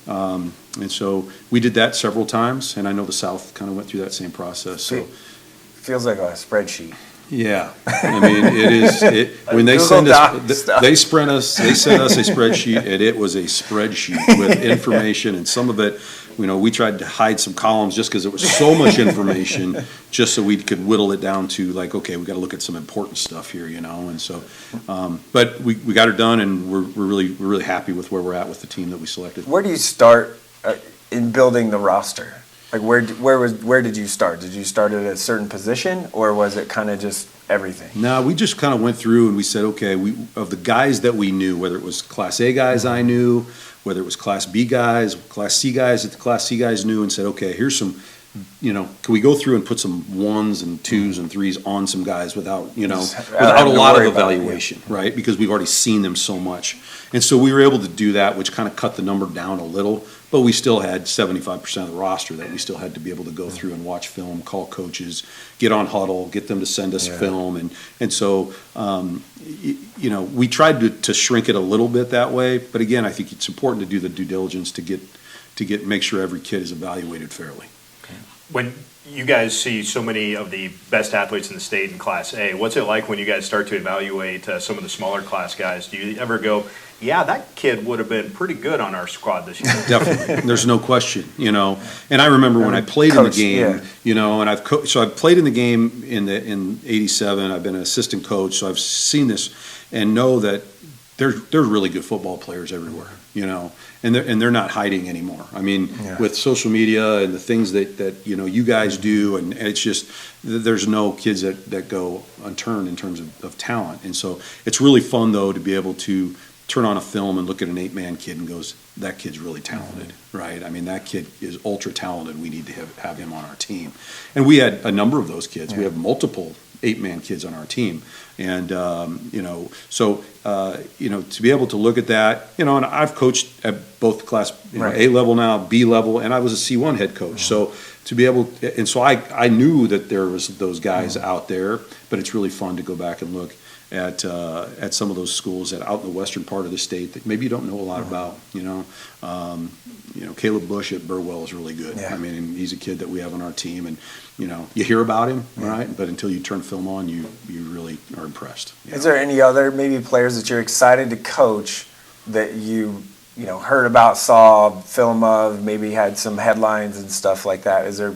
And so we did that several times, and I know the South kind of went through that same process. So it feels like a spreadsheet. Yeah, I mean, it is. When they send us, they send us a spreadsheet, and it was a spreadsheet with information, and some of it, we tried to hide some columns just because it was so much information, just so we could whittle it down to like, okay, we got to look at some important stuff here, and so, but we got it done, and we're really happy with where we're at with the team that we selected. Where do you start in building the roster? Like where did you start? Did you start at a certain position, or was it kind of just everything? No, we just kind of went through and we said, okay, of the guys that we knew, whether it was Class A guys I knew, whether it was Class B guys, Class C guys that the Class C guys knew, and said, okay, here's some, can we go through and put some 1s and 2s and 3s on some guys without a lot of evaluation, right? Because we've already seen them so much. And so we were able to do that, which kind of cut the number down a little, but we still had 75% of the roster that we still had to be able to go through and watch film, call coaches, get on huddle, get them to send us film. And so, we tried to shrink it a little bit that way. But again, I think it's important to do the due diligence to make sure every kid is evaluated fairly. When you guys see so many of the best athletes in the state in Class A, what's it like when you guys start to evaluate some of the smaller class guys? Do you ever go, yeah, that kid would have been pretty good on our squad this year? Definitely. There's no question, And I remember when I played in the game, and I've played in the game in '87. I've been an assistant coach, so I've seen this and know that there's really good football players everywhere, and they're not hiding anymore. I mean, with social media and the things that you guys do, and it's just there's no kids that go unturned in terms of talent. And so it's really fun though to be able to turn on a film and look at an 8-man kid and goes, that kid's really talented, right? I mean, that kid is ultra talented. We need to have him on our team. And we had a number of those kids. We have multiple 8-man kids on our team. And, to be able to look at that, and I've coached at both class, A level now, B level, and I was a C1 head coach. So to be able, and so I knew that there was those guys out there, but it's really fun to go back and look at some of those schools that out in the western part of the state that maybe you don't know a lot about. Caleb Bush at Burwell is really good. I mean, he's a kid that we have on our team, and you hear about him, right? But until you turn film on, you really are impressed. Is there any other maybe players that you're excited to coach that you heard about, saw film of, maybe had some headlines and stuff like that? Is there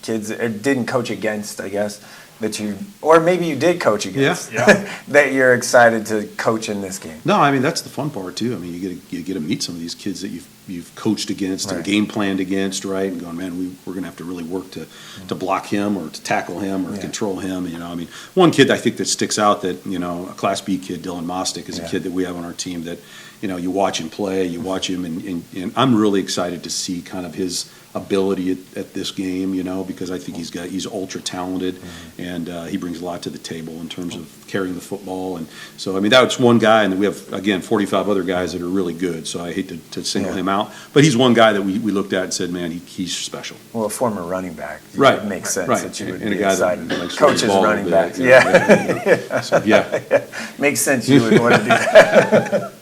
kids that didn't coach against, I guess, that you, or maybe you did coach against, that you're excited to coach in this game? No, I mean, that's the fun part too. I mean, you get to meet some of these kids that you've coached against and game planned against, right? And going, man, we're going to have to really work to block him or to tackle him or control him. I mean, one kid I think that sticks out that, a Class B kid, Dylan Mostick, is a kid that we have on our team that, you watch him play, you watch him, and I'm really excited to see kind of his ability at this game, because I think he's ultra talented, and he brings a lot to the table in terms of carrying the football. And so, I mean, that's one guy, and we have, again, 45 other guys that are really good, so I hate to single him out. But he's one guy that we looked at and said, man, he's special. Well, a former running back. Right. It makes sense that you would and be a guy excited. that likes Coaches running backs. So, Makes sense you would want to do that.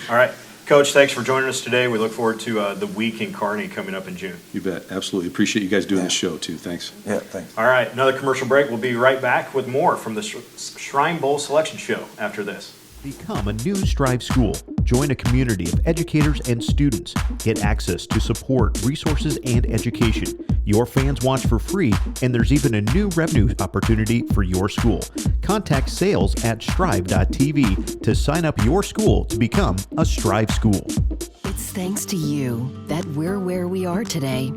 All right. Coach, thanks for joining us today. We look forward to the week in Kearney coming up in June. You bet. Absolutely. Appreciate you guys doing this show, too. Thanks. Yeah, thanks. All right. Another commercial break. We'll be right back with more from the Shrine Bowl Selection Show after this. Become a new Strive school. Join a community of educators and students. Get access to support, resources, and education. Your fans watch for free, and there's even a new revenue opportunity for your school. Contact sales at strive.tv to sign up your school to become a Strive school. It's thanks to you that we're where we are today.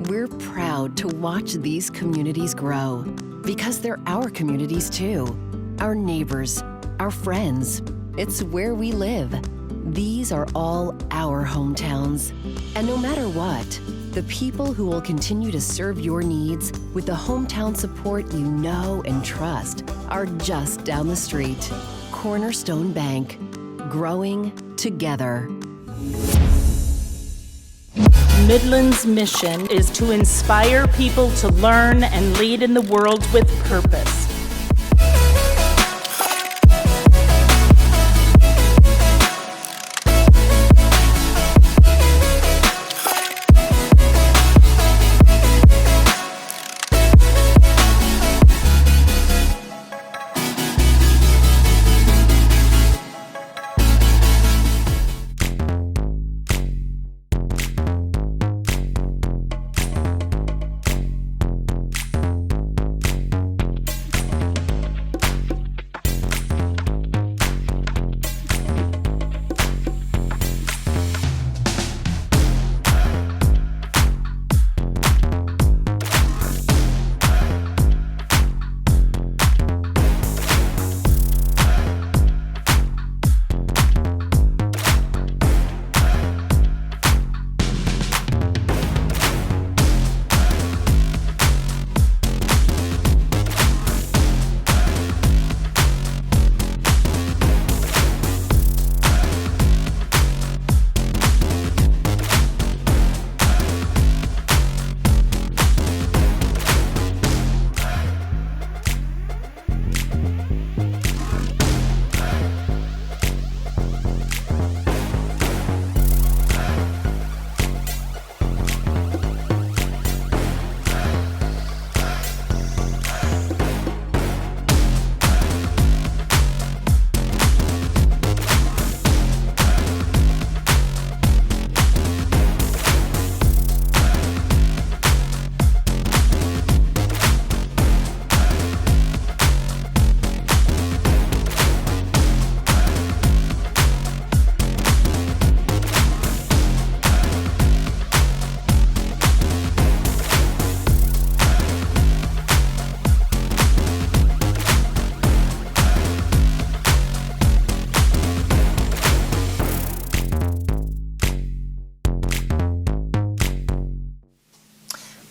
We're proud to watch these communities grow because they're our communities too. Our neighbors, our friends. It's where we live. These are all our hometowns. And no matter what, the people who will continue to serve your needs with the hometown support you know and trust are just down the street. Cornerstone Bank. Growing together. Midland's mission is to inspire people to learn and lead in the world with purpose.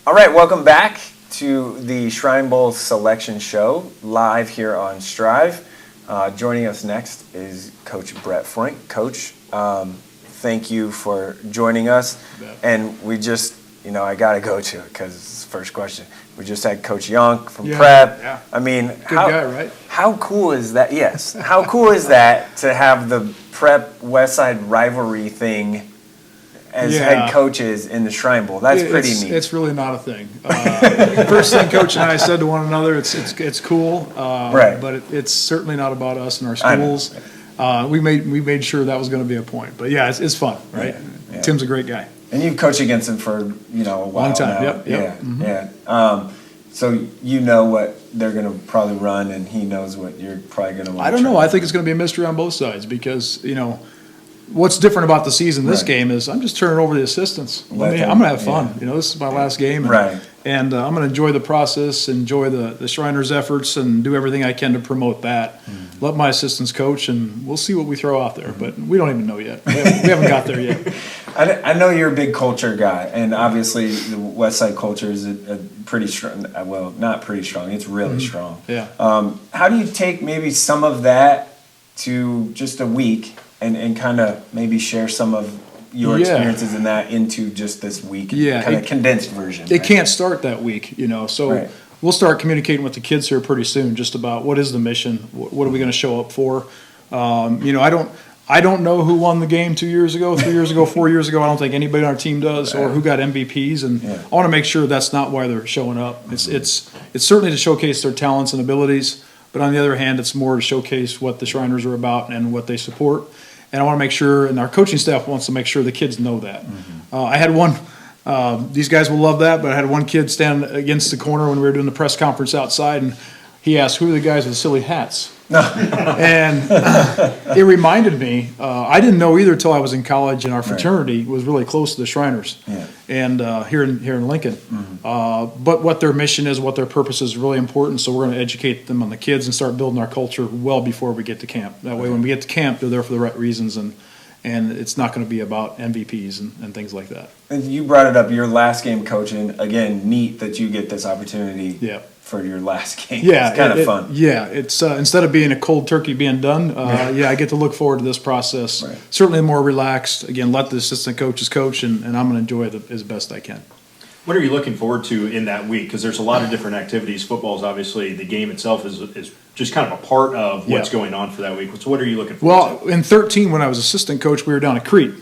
All right, welcome back to the Shrine Bowl Selection Show, live here on Strive. Joining us next is Coach Brett Frank. Coach, thank you for joining us. And we just, I got to go to it because it's the first question. We just had Coach Young from Prep. Yeah. I mean, Good guy, right? How cool is that? Yes. How cool is that to have the Prep Westside rivalry thing as head coaches in the Shrine Bowl. That's pretty neat. It's really not a thing. First thing Coach and I said to one another, it's cool, right. But it's certainly not about us and our schools. We made sure that was going to be a point. But yeah, it's fun, right? Yeah. Tim's a great guy. And you've coached against him for a while long time. now. Yep. Yeah. So you know what they're going to probably run, and he knows what you're probably going to want. I don't know. I think it's going to be a mystery on both sides because what's different about the season this game is I'm just turning over the assistants. I'm going to have fun. This is my last game. And I'm going to enjoy the process, enjoy the Shriners' efforts, and do everything I can to promote that. Let my assistants coach, and we'll see what we throw out there. But we don't even know yet. We haven't got there yet. I know you're a big culture guy, and obviously the West Side culture is a pretty strong. Well, not pretty strong. It's really strong. Yeah. How do you take maybe some of that to just a week and kind of maybe share some of your experiences in that into just this week? Kind of condensed version. It can't start that week, So we'll start communicating with the kids here pretty soon, just about what is the mission, what are we going to show up for. I don't know who won the game 2 years ago, 3 years ago, 4 years ago. I don't think anybody on our team does, or who got MVPs. And I want to make sure that's not why they're showing up. It's certainly to showcase their talents and abilities, but on the other hand, it's more to showcase what the Shriners are about and what they support. And I want to make sure, and our coaching staff wants to make sure the kids know that. I had one. These guys will love that, but I had one kid stand against the corner when we were doing the press conference outside, and he asked, "Who are the guys with the silly hats?" And it reminded me, I didn't know either until I was in college, and our fraternity was really close to the Shriners, and here in Lincoln. But what their mission is, what their purpose is really important, so we're going to educate them on the kids and start building our culture well before we get to camp. That way when we get to camp, they're there for the right reasons, and it's not going to be about MVPs and things like that. And you brought it up, your last game coaching. Again, neat that you get this opportunity for your last game. Yeah, it's kind of fun. Yeah, it's instead of being a cold turkey being done, I get to look forward to this process. Certainly more relaxed. Again, let the assistant coaches coach, and I'm going to enjoy it as best I can. What are you looking forward to in that week? Because there's a lot of different activities. Football is obviously, the game itself is just kind of a part of what's going on for that week. So what are you looking forward to? Well, in 2013, when I was assistant coach, we were down at Crete.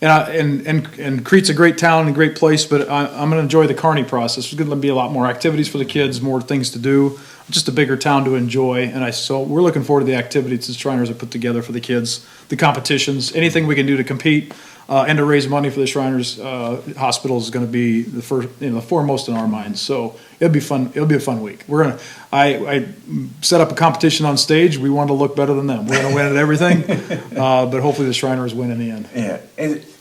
And Crete's a great town and a great place, but I'm going to enjoy the Kearney process. There's going to be a lot more activities for the kids, more things to do, just a bigger town to enjoy. So we're looking forward to the activities the Shriners have put together for the kids, the competitions, anything we can do to compete and to raise money for the Shriners Hospital is going to be the first, the foremost in our minds. So it'll be fun. It'll be a fun week. I set up a competition on stage. We want to look better than them. We're going to win at everything, but hopefully the Shriners win in the end. Yeah.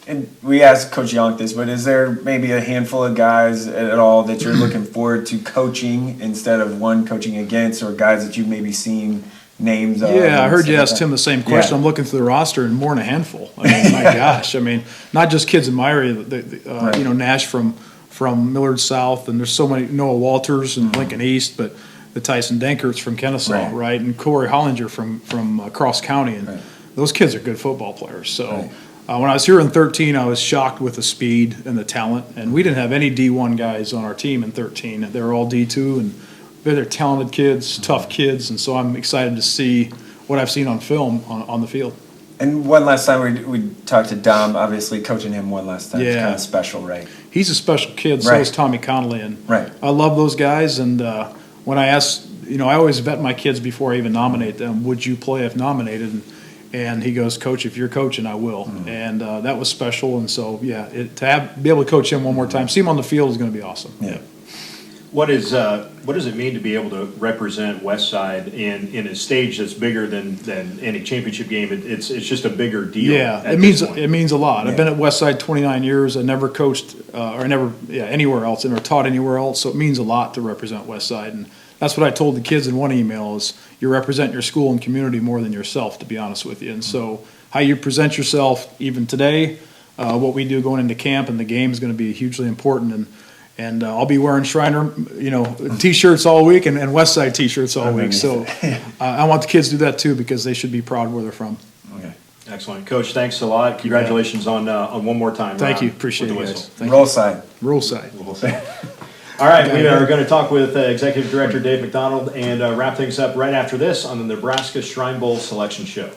And we asked Coach Yonk this, but is there maybe a handful of guys at all that you're looking forward to coaching instead of one coaching against, or guys that you've maybe seen names of? Yeah, I heard you ask Tim the same question. I'm looking through the roster and more than a handful. I mean, my gosh. I mean, not just kids in my area. Nash from Millard South, and there's so many. Noah Walters and Lincoln East, but the Tyson Dankerts from Kennesaw, right? And Corey Hollinger from Cross County, and those kids are good football players. So. When I was here in 2013, I was shocked with the speed and the talent, and we didn't have any D1 guys on our team in 2013. They were all D2, and they're talented kids, tough kids, and so I'm excited to see what I've seen on film on the field. And one last time we talked to Dom, obviously coaching him one last time. It's kind of special, right? He's a special kid, so is Tommy Connolly, and I love those guys, and when I ask, I always vet my kids before I even nominate them. Would you play if nominated? And he goes, "Coach, if you're coaching, I will." And that was special. And so, be able to coach him one more time, see him on the field is going to be awesome. Yeah. What does it mean to be able to represent Westside in a stage that's bigger than any championship game? It's just a bigger deal. Yeah, it means a lot. Yeah. I've been at Westside 29 years. I never coached anywhere else and or taught anywhere else. So it means a lot to represent Westside. And that's what I told the kids in one email is you represent your school and community more than yourself, to be honest with you. And so how you present yourself even today, what we do going into camp and the game is going to be hugely important. And I'll be wearing Shriner, T-shirts all week and Westside T-shirts all week. So I want the kids to do that too because they should be proud of where they're from. Okay. Excellent. Coach, thanks a lot. Congratulations on one more time. Thank you. Appreciate it, guys. Roll side. Roll side. All right, we are going to talk with Executive Director Dave McDonald and wrap things up right after this on the Nebraska Shrine Bowl Selection Show.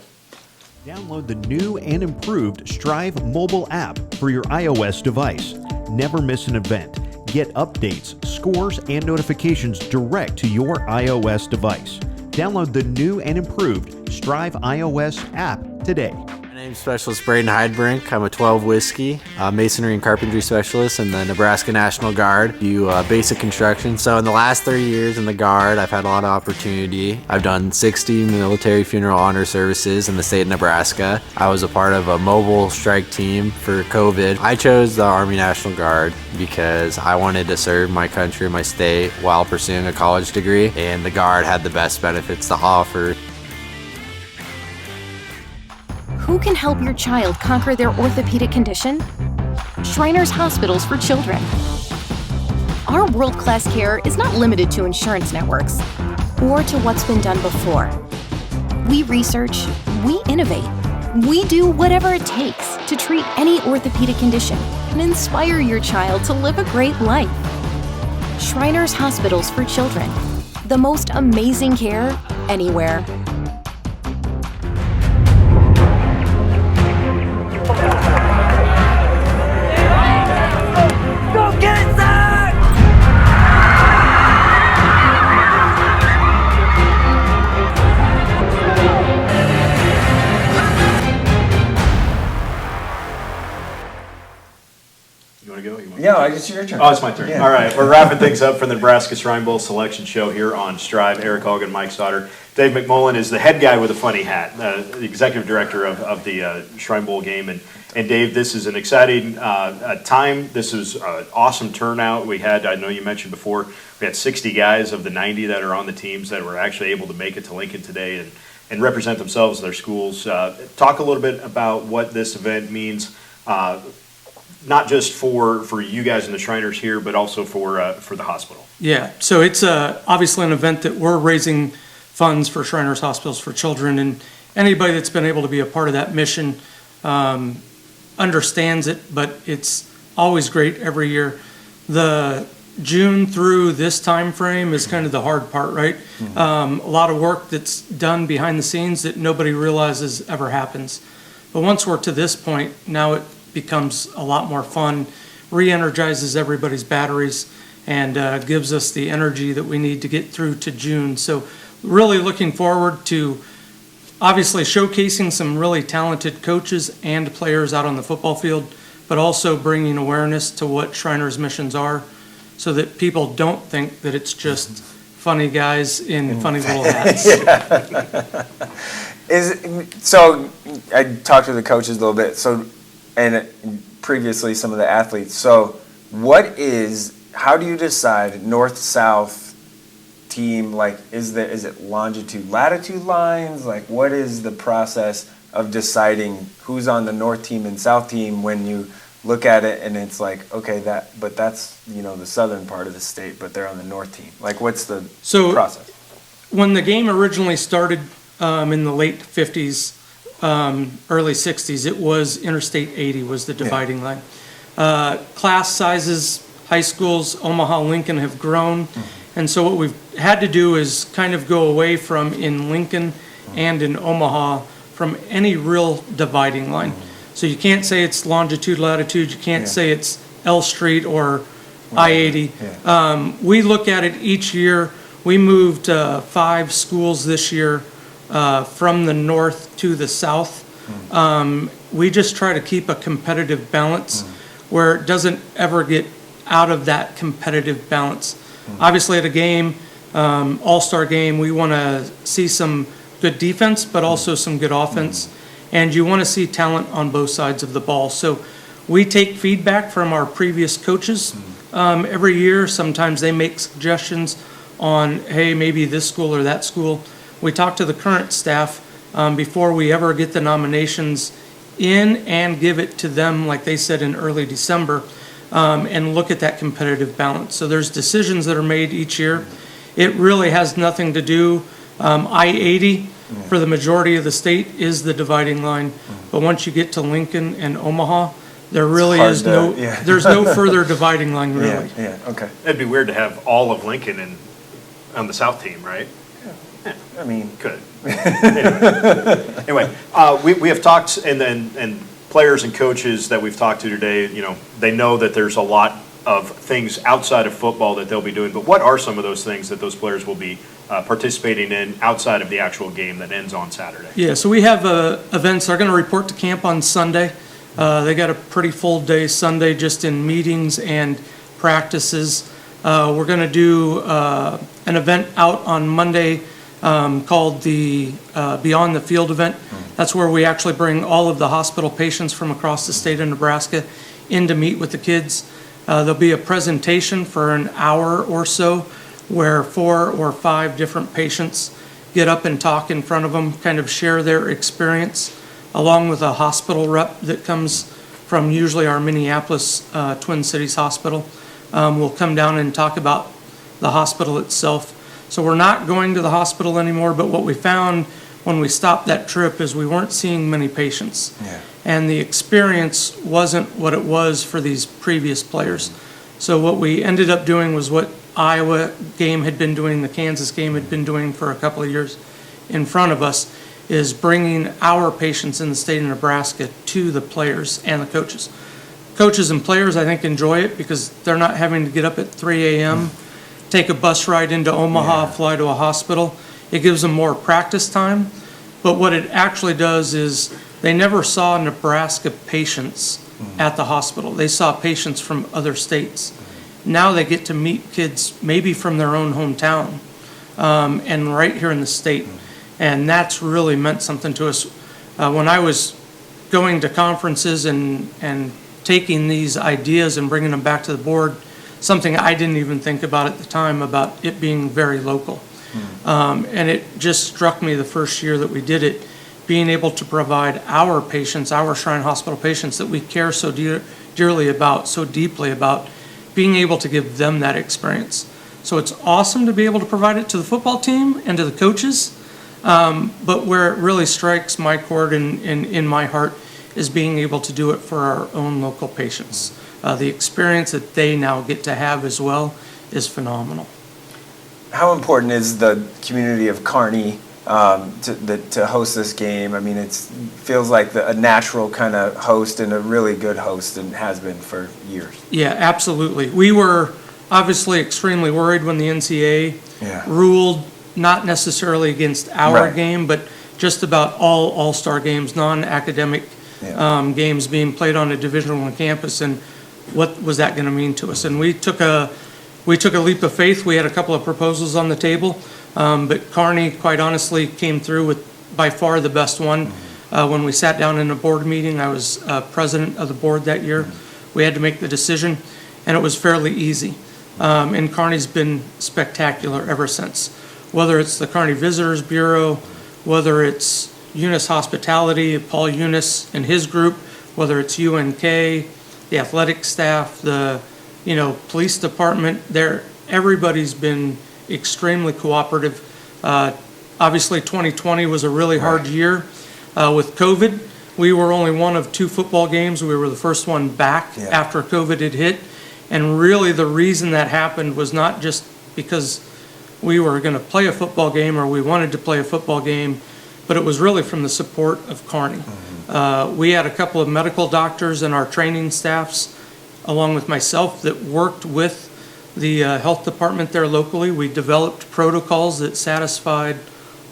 Download the new and improved Strive mobile app for your iOS device. Never miss an event. Get updates, scores, and notifications direct to your iOS device. Download the new and improved Strive iOS app today. My name's Specialist Braden Heidbrink. I'm a 12 whiskey, masonry and carpentry specialist in the Nebraska National Guard. Do basic construction. So in the last 3 years in the Guard, I've had a lot of opportunity. I've done 60 military funeral honor services in the state of Nebraska. I was a part of a mobile strike team for COVID. I chose the Army National Guard because I wanted to serve my country, my state, while pursuing a college degree, and the Guard had the best benefits to offer. Who can help your child conquer their orthopedic condition? Shriners Hospitals for Children. Our world-class care is not limited to insurance networks or to what's been done before. We research, we innovate, we do whatever it takes to treat any orthopedic condition and inspire your child to live a great life. Shriners Hospitals for Children. The most amazing care anywhere. Go get it, Zach! You want to go? Yeah, it's your turn. Oh, it's my turn. Yeah. All right, we're wrapping things up for the Nebraska Shrine Bowl selection show here on Strive. Eric Allgood and Mike Sautter. Dave McMullen is the head guy with a funny hat, the executive director of the Shrine Bowl game. And Dave, this is an exciting time. This is an awesome turnout. We had, I know you mentioned before, we had 60 guys of the 90 that are on the teams that were actually able to make it to Lincoln today and represent themselves, their schools. Talk a little bit about what this event means, not just for you guys and the Shriners here, but also for the hospital. Yeah, so it's obviously an event that we're raising funds for Shriners Hospitals for Children, and anybody that's been able to be a part of that mission understands it, but it's always great every year. The June through this time frame is kind of the hard part, right? A lot of work that's done behind the scenes that nobody realizes ever happens. But once we're to this point, now it becomes a lot more fun, re-energizes everybody's batteries, and gives us the energy that we need to get through to June. So really looking forward to obviously showcasing some really talented coaches and players out on the football field, but also bringing awareness to what Shriners' missions are so that people don't think that it's just funny guys in funny little hats. So I talked to the coaches a little bit, and previously some of the athletes. So how do you decide north-south team, like is it longitude latitude lines, like what is the process of deciding who's on the north team and south team when you look at it and it's like, okay, that's the southern part of the state, but they're on the north team, like what's the process? When the game originally started in the late 50s, early 60s, it was Interstate 80 was the dividing line. Class sizes, high schools, Omaha, Lincoln have grown. And so what we've had to do is kind of go away from in Lincoln and in Omaha from any real dividing line. So you can't say it's longitude, latitude, you can't say it's L Street or I-80. We look at it each year. We moved 5 schools this year from the north to the south. We just try to keep a competitive balance where it doesn't ever get out of that competitive balance. Obviously at a game, all-star game, we want to see some good defense, but also some good offense. And you want to see talent on both sides of the ball. So we take feedback from our previous coaches every year. Sometimes they make suggestions on, hey, maybe this school or that school. We talk to the current staff before we ever get the nominations in and give it to them, like they said, in early December. And look at that competitive balance. So there's decisions that are made each year. It really has nothing to do. I-80 for the majority of the state is the dividing line, but once you get to Lincoln and Omaha, there really is there's no further dividing line really. Okay. It'd be weird to have all of Lincoln on the south team, right? I mean, could. Anyway, we have talked, and players and coaches that we've talked to today, they know that there's a lot of things outside of football that they'll be doing. But what are some of those things that those players will be participating in outside of the actual game that ends on Saturday? Yeah, so we have events. They're going to report to camp on Sunday. They got a pretty full day Sunday just in meetings and practices. We're going to do an event out on Monday called the Beyond the Field event. That's where we actually bring all of the hospital patients from across the state of Nebraska in to meet with the kids. There'll be a presentation for an hour or so where 4 or 5 different patients get up and talk in front of them, kind of share their experience, along with a hospital rep that comes from usually our Minneapolis Twin Cities Hospital. Will come down and talk about the hospital itself. So we're not going to the hospital anymore, but what we found when we stopped that trip is we weren't seeing many patients. Yeah. And the experience wasn't what it was for these previous players. So what we ended up doing was what Iowa game had been doing, the Kansas game had been doing for a couple of years in front of us, is bringing our patients in the state of Nebraska to the players and the coaches. Coaches and players, I think, enjoy it because they're not having to get up at 3 a.m., take a bus ride into Omaha, fly to a hospital. It gives them more practice time. But what it actually does is they never saw Nebraska patients at the hospital. They saw patients from other states. Now they get to meet kids maybe from their own hometown and right here in the state. And that's really meant something to us. When I was going to conferences and taking these ideas and bringing them back to the board, something I didn't even think about at the time about it being very local. And it just struck me the first year that we did it, being able to provide our patients, our Shrine Hospital patients that we care so dearly about, so deeply about, being able to give them that experience. So it's awesome to be able to provide it to the football team and to the coaches, but where it really strikes my chord and in my heart is being able to do it for our own local patients. The experience that they now get to have as well is phenomenal. How important is the community of Kearney to host this game? I mean, it feels like a natural kind of host and a really good host, and has been for years. Yeah, absolutely. We were obviously extremely worried when the NCAA ruled not necessarily against our game, but just about all all-star games, non-academic games being played on a Division I campus, and what was that going to mean to us? And we took a leap of faith. We had a couple of proposals on the table, but Kearney, quite honestly, came through with by far the best one. When we sat down in a board meeting, I was president of the board that year. We had to make the decision, and it was fairly easy. And Kearney's been spectacular ever since. Whether it's the Kearney Visitors Bureau, whether it's Eunice Hospitality, Paul Eunice and his group, whether it's UNK, the athletic staff, the police department, everybody's been extremely cooperative. Obviously 2020 was a really hard year with COVID. We were only one of 2 football games. We were the first one back after COVID had hit. And really the reason that happened was not just because we were going to play a football game or we wanted to play a football game, but it was really from the support of Kearney. We had a couple of medical doctors and our training staffs, along with myself, that worked with the health department there locally. We developed protocols that satisfied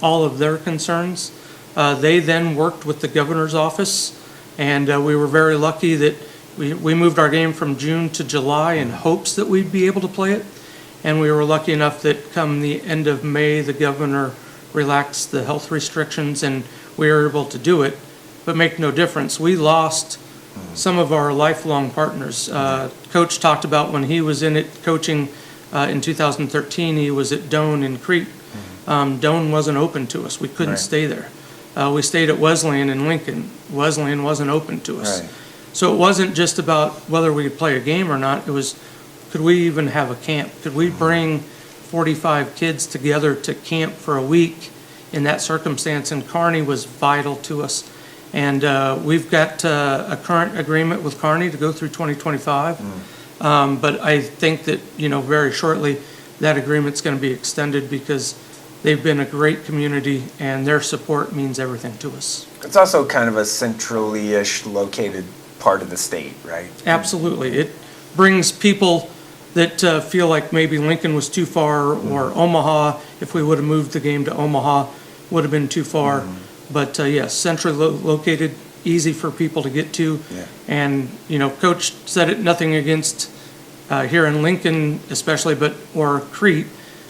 all of their concerns. They then worked with the governor's office, and we were very lucky that we moved our game from June to July in hopes that we'd be able to play it. And we were lucky enough that come the end of May, the governor relaxed the health restrictions and we were able to do it. But make no difference, we lost some of our lifelong partners. Coach talked about when he was in it coaching in 2013, he was at Doane in Crete. Doane wasn't open to us. We couldn't stay there. We stayed at Wesleyan in Lincoln. Wesleyan wasn't open to us. So it wasn't just about whether we could play a game or not. It was, could we even have a camp? Could we bring 45 kids together to camp for a week in that circumstance? And Kearney was vital to us. And we've got a current agreement with Kearney to go through 2025. But I think that, very shortly that agreement's going to be extended because They've been a great community, and their support means everything to us. It's also kind of a centrally-ish located part of the state, right? Absolutely. It brings people that feel like maybe Lincoln was too far, or Omaha, if we would have moved the game to Omaha, would have been too far. But yes, centrally located, easy for people to get to. Yeah. And, Coach said it, nothing against here in Lincoln especially, or Crete,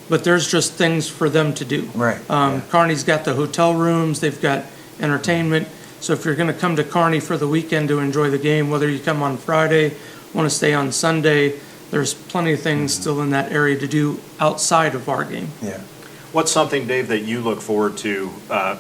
but there's just things for them to do. Right. Kearney's got the hotel rooms, they've got entertainment. So if you're going to come to Kearney for the weekend to enjoy the game, whether you come on Friday, want to stay on Sunday, there's plenty of things still in that area to do outside of our game. Yeah. What's something, Dave, that you look forward to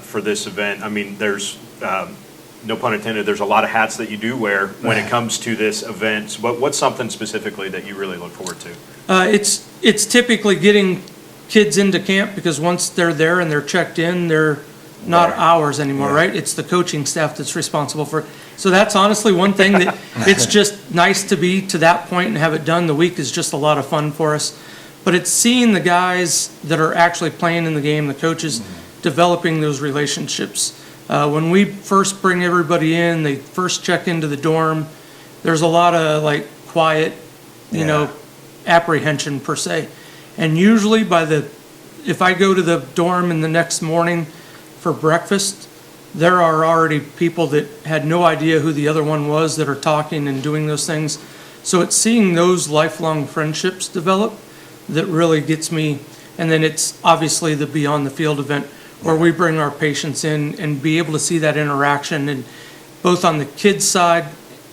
for this event? I mean, there's, no pun intended, there's a lot of hats that you do wear when it comes to this event. What's something specifically that you really look forward to? It's typically getting kids into camp, because once they're there and they're checked in, they're not ours anymore, right? It's the coaching staff that's responsible for it. So that's honestly one thing that it's just nice to be to that point and have it done. The week is just a lot of fun for us. But it's seeing the guys that are actually playing in the game, the coaches, developing those relationships. When we first bring everybody in, they first check into the dorm, there's a lot of quiet, apprehension per se. And usually if I go to the dorm in the next morning for breakfast, there are already people that had no idea who the other one was that are talking and doing those things. So it's seeing those lifelong friendships develop that really gets me. And then it's obviously the Beyond the Field event where we bring our patients in and be able to see that interaction, and both on the kids side,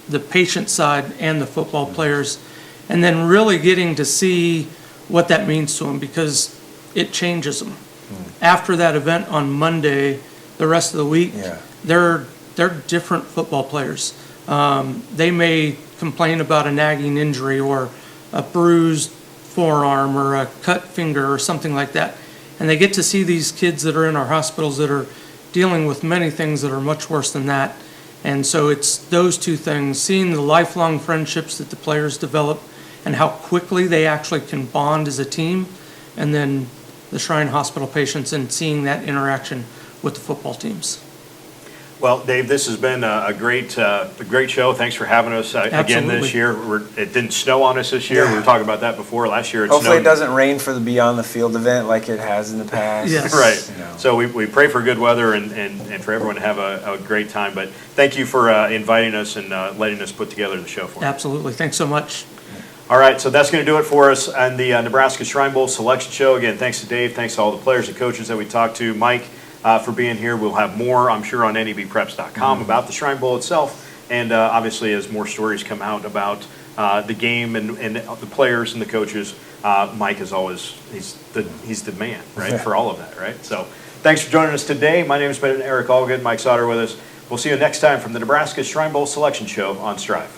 the patient side, and the football players, and then really getting to see what that means to them, because it changes them. After that event on Monday, the rest of the week, they're different football players. They may complain about a nagging injury or a bruised forearm or a cut finger or something like that. And they get to see these kids that are in our hospitals that are dealing with many things that are much worse than that. And so it's those two things, seeing the lifelong friendships that the players develop and how quickly they actually can bond as a team, and then the Shrine Hospital patients and seeing that interaction with the football teams. Well, Dave, this has been a great show. Thanks for having us again this year. It didn't snow on us this year. Yeah. We were talking about that before. Last year it Hopefully snowed. it doesn't rain for the Beyond the Field event like it has in the past. Yes. Right. So we pray for good weather and for everyone to have a great time. But thank you for inviting us and letting us put together the show for you. Absolutely. Thanks so much. All right, so that's going to do it for us on the Nebraska Shrine Bowl selection show. Again, thanks to Dave. Thanks to all the players and coaches that we talked to. Mike, for being here. We'll have more, I'm sure, on nebpreps.com about the Shrine Bowl itself. And obviously, as more stories come out about the game and the players and the coaches, Mike is always, he's the man, right, for all of that, right? So thanks for joining us today. My name has been Eric Allgood, Mike Sautter with us. We'll see you next time from the Nebraska Shrine Bowl selection show on Strive.